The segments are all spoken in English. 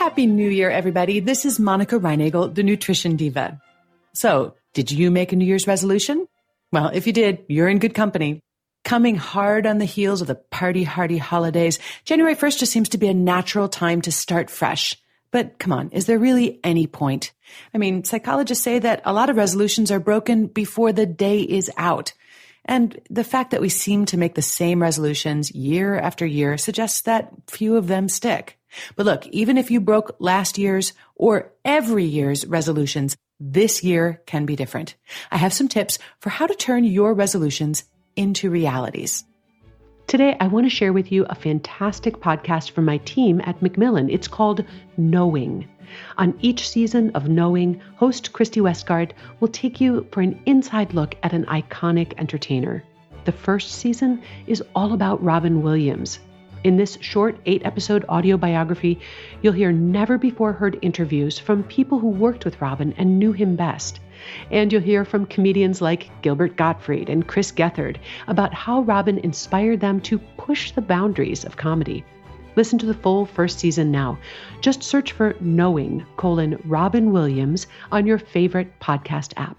Happy New Year, everybody. This is Monica Reinagel, the Nutrition Diva. So, did you make a New Year's resolution? Well, if you did, you're in good company. Coming hard on the heels of the party-hardy holidays, January 1st just seems to be a natural time to start fresh. But come on, is there really any point? I mean, psychologists say that a lot of resolutions are broken before the day is out. And the fact that we seem to make the same resolutions year after year suggests that few of them stick. But look, even if you broke last year's or every year's resolutions, this year can be different. I have some tips for how to turn your resolutions into realities. Today, I want to share with you a fantastic podcast from my team at Macmillan. It's called Knowing. On each season of Knowing, host Christy Westgard will take you for an inside look at an iconic entertainer. The first season is all about Robin Williams. In this short 8-episode audio biography, you'll hear never-before-heard interviews from people who worked with Robin and knew him best. And you'll hear from comedians like Gilbert Gottfried and Chris Gethard about how Robin inspired them to push the boundaries of comedy. Listen to the full first season now. Just search for Knowing, Robin Williams on your favorite podcast app.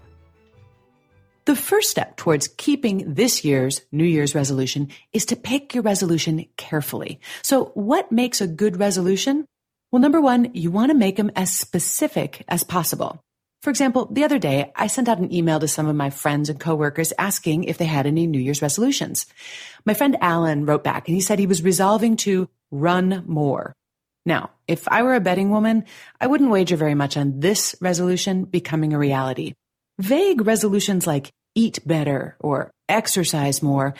The first step towards keeping this year's New Year's resolution is to pick your resolution carefully. So what makes a good resolution? Well, number one, you want to make them as specific as possible. For example, the other day, I sent out an email to some of my friends and coworkers asking if they had any New Year's resolutions. My friend Alan wrote back and he said he was resolving to run more. Now, if I were a betting woman, I wouldn't wager very much on this resolution becoming a reality. Vague resolutions like eat better or exercise more,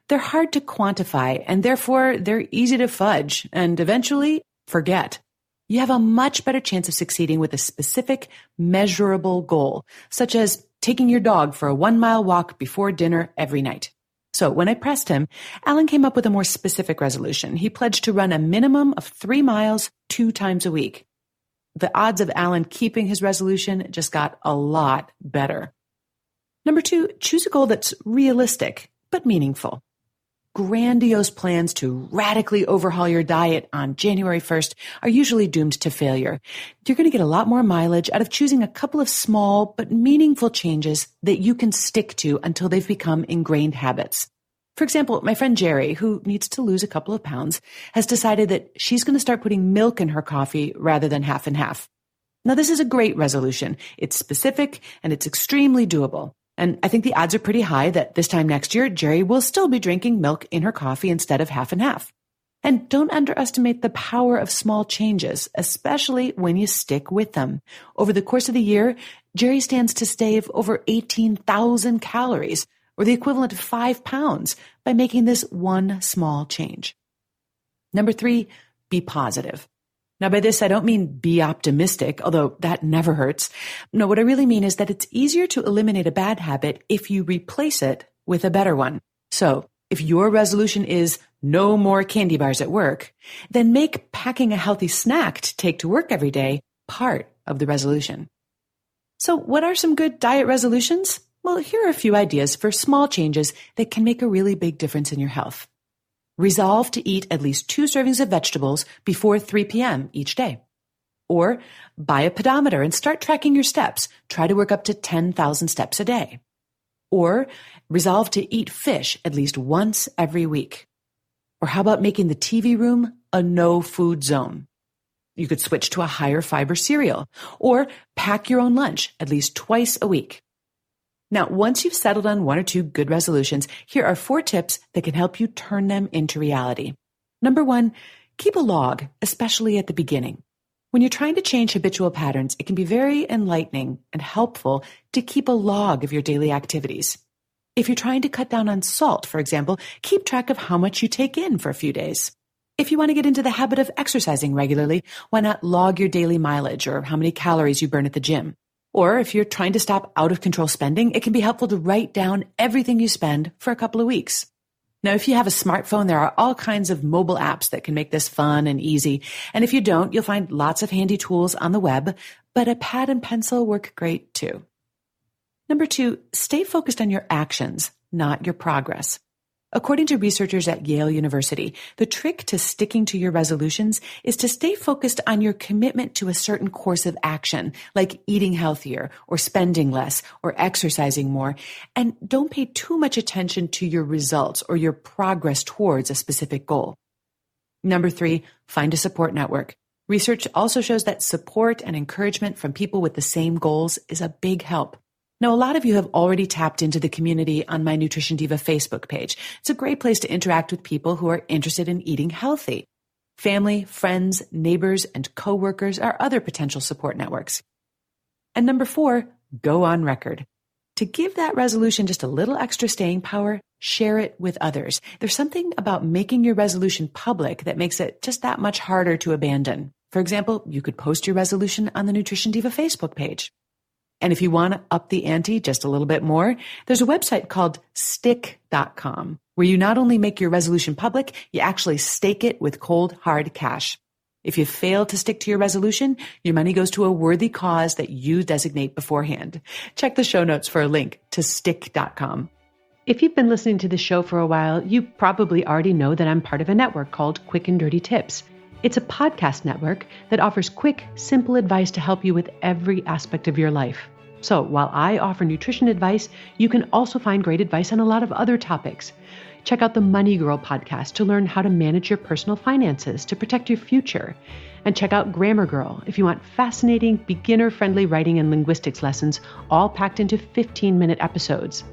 they're hard to quantify and therefore they're easy to fudge and eventually forget. You have a much better chance of succeeding with a specific, measurable goal, such as taking your dog for a 1-mile walk before dinner every night. So when I pressed him, Alan came up with a more specific resolution. He pledged to run a minimum of 3 miles 2 times a week. The odds of Alan keeping his resolution just got a lot better. Number 2, choose a goal that's realistic but meaningful. Grandiose plans to radically overhaul your diet on January 1st are usually doomed to failure. You're going to get a lot more mileage out of choosing a couple of small but meaningful changes that you can stick to until they've become ingrained habits. For example, my friend Jerry, who needs to lose a couple of pounds, has decided that she's going to start putting milk in her coffee rather than half and half. Now, this is a great resolution. It's specific and it's extremely doable. And I think the odds are pretty high that this time next year, Jerry will still be drinking milk in her coffee instead of half and half. And don't underestimate the power of small changes, especially when you stick with them. Over the course of the year, Jerry stands to save over 18,000 calories, or the equivalent of 5 pounds, by making this one small change. Number 3, be positive. Now, by this, I don't mean be optimistic, although that never hurts. No, what I really mean is that it's easier to eliminate a bad habit if you replace it with a better one. So, if your resolution is no more candy bars at work, then make packing a healthy snack to take to work every day part of the resolution. So, what are some good diet resolutions? Well, here are a few ideas for small changes that can make a really big difference in your health. Resolve to eat at least 2 servings of vegetables before 3 p.m. each day. Or buy a pedometer and start tracking your steps. Try to work up to 10,000 steps a day. Or resolve to eat fish at least once every week. Or how about making the TV room a no-food zone? You could switch to a higher fiber cereal. Or pack your own lunch at least twice a week. Now, once you've settled on 1 or 2 good resolutions, here are 4 tips that can help you turn them into reality. Number 1, keep a log, especially at the beginning. When you're trying to change habitual patterns, it can be very enlightening and helpful to keep a log of your daily activities. If you're trying to cut down on salt, for example, keep track of how much you take in for a few days. If you want to get into the habit of exercising regularly, why not log your daily mileage or how many calories you burn at the gym? Or if you're trying to stop out-of-control spending, it can be helpful to write down everything you spend for a couple of weeks. Now, if you have a smartphone, there are all kinds of mobile apps that can make this fun and easy. And if you don't, you'll find lots of handy tools on the web, but a pad and pencil work great too. Number 2, stay focused on your actions, not your progress. According to researchers at Yale University, the trick to sticking to your resolutions is to stay focused on your commitment to a certain course of action, like eating healthier or spending less or exercising more, and don't pay too much attention to your results or your progress towards a specific goal. Number 3, find a support network. Research also shows that support and encouragement from people with the same goals is a big help. Now, a lot of you have already tapped into the community on my Nutrition Diva Facebook page. It's a great place to interact with people who are interested in eating healthy. Family, friends, neighbors, and coworkers are other potential support networks. And number 4, go on record. To give that resolution just a little extra staying power, share it with others. There's something about making your resolution public that makes it just that much harder to abandon. For example, you could post your resolution on the Nutrition Diva Facebook page. And if you want to up the ante just a little bit more, there's a website called stick.com where you not only make your resolution public, you actually stake it with cold, hard cash. If you fail to stick to your resolution, your money goes to a worthy cause that you designate beforehand. Check the show notes for a link to stick.com. If you've been listening to the show for a while, you probably already know that I'm part of a network called Quick and Dirty Tips. It's a podcast network that offers quick, simple advice to help you with every aspect of your life. So while I offer nutrition advice, you can also find great advice on a lot of other topics. Check out the Money Girl podcast to learn how to manage your personal finances to protect your future. And check out Grammar Girl if you want fascinating, beginner-friendly writing and linguistics lessons, all packed into 15-minute episodes.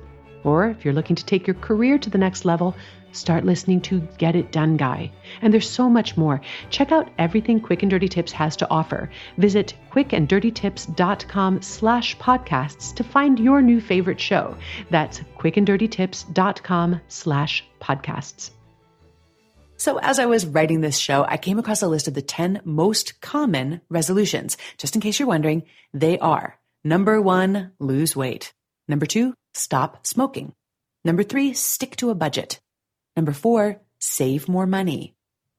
Or if you're looking to take your career to the next level, start listening to Get It Done Guy. And there's so much more. Check out everything Quick and Dirty Tips has to offer. Visit quickanddirtytips.com/podcasts to find your new favorite show. That's quickanddirtytips.com/podcasts. So as I was writing this show, I came across a list of the 10 most common resolutions. Just in case you're wondering, they are: number 1, lose weight. Number 2, stop smoking. Number 3, stick to a budget. Number 4, save more money.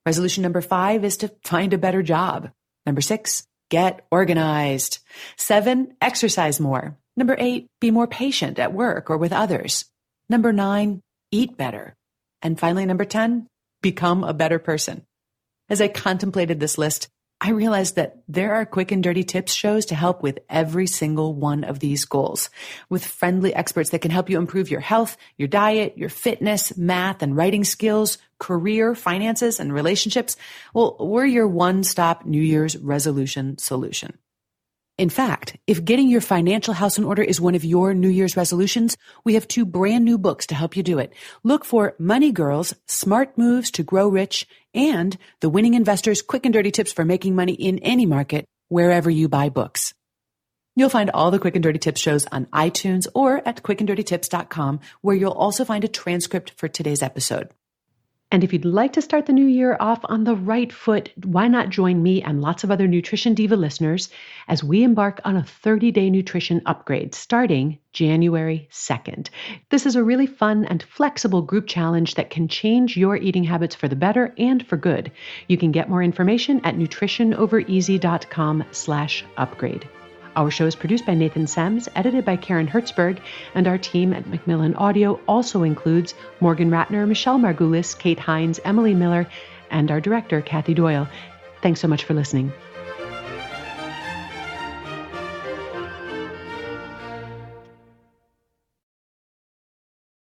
Resolution number 5 is to find a better job. Number 6, get organized. 7, exercise more. Number 8, be more patient at work or with others. Number 9, eat better. And finally, number 10, become a better person. As I contemplated this list, I realized that there are Quick and Dirty Tips shows to help with every single one of these goals, with friendly experts that can help you improve your health, your diet, your fitness, math and writing skills, career, finances, and relationships. Well, we're your one-stop New Year's resolution solution. In fact, if getting your financial house in order is one of your New Year's resolutions, we have 2 brand new books to help you do it. Look for Money Girls, Smart Moves to Grow Rich, and The Winning Investor's Quick and Dirty Tips for Making Money in Any Market, wherever you buy books. You'll find all the Quick and Dirty Tips shows on iTunes or at quickanddirtytips.com, where you'll also find a transcript for today's episode. And if you'd like to start the new year off on the right foot, why not join me and lots of other Nutrition Diva listeners as we embark on a 30-day nutrition upgrade starting January 2nd. This is a really fun and flexible group challenge that can change your eating habits for the better and for good. You can get more information at nutritionovereasy.com/upgrade. Our show is produced by Nathan Sems, edited by Karen Hertzberg, and our team at Macmillan Audio also includes Morgan Ratner, Michelle Margulis, Kate Hines, Emily Miller, and our director, Kathy Doyle. Thanks so much for listening.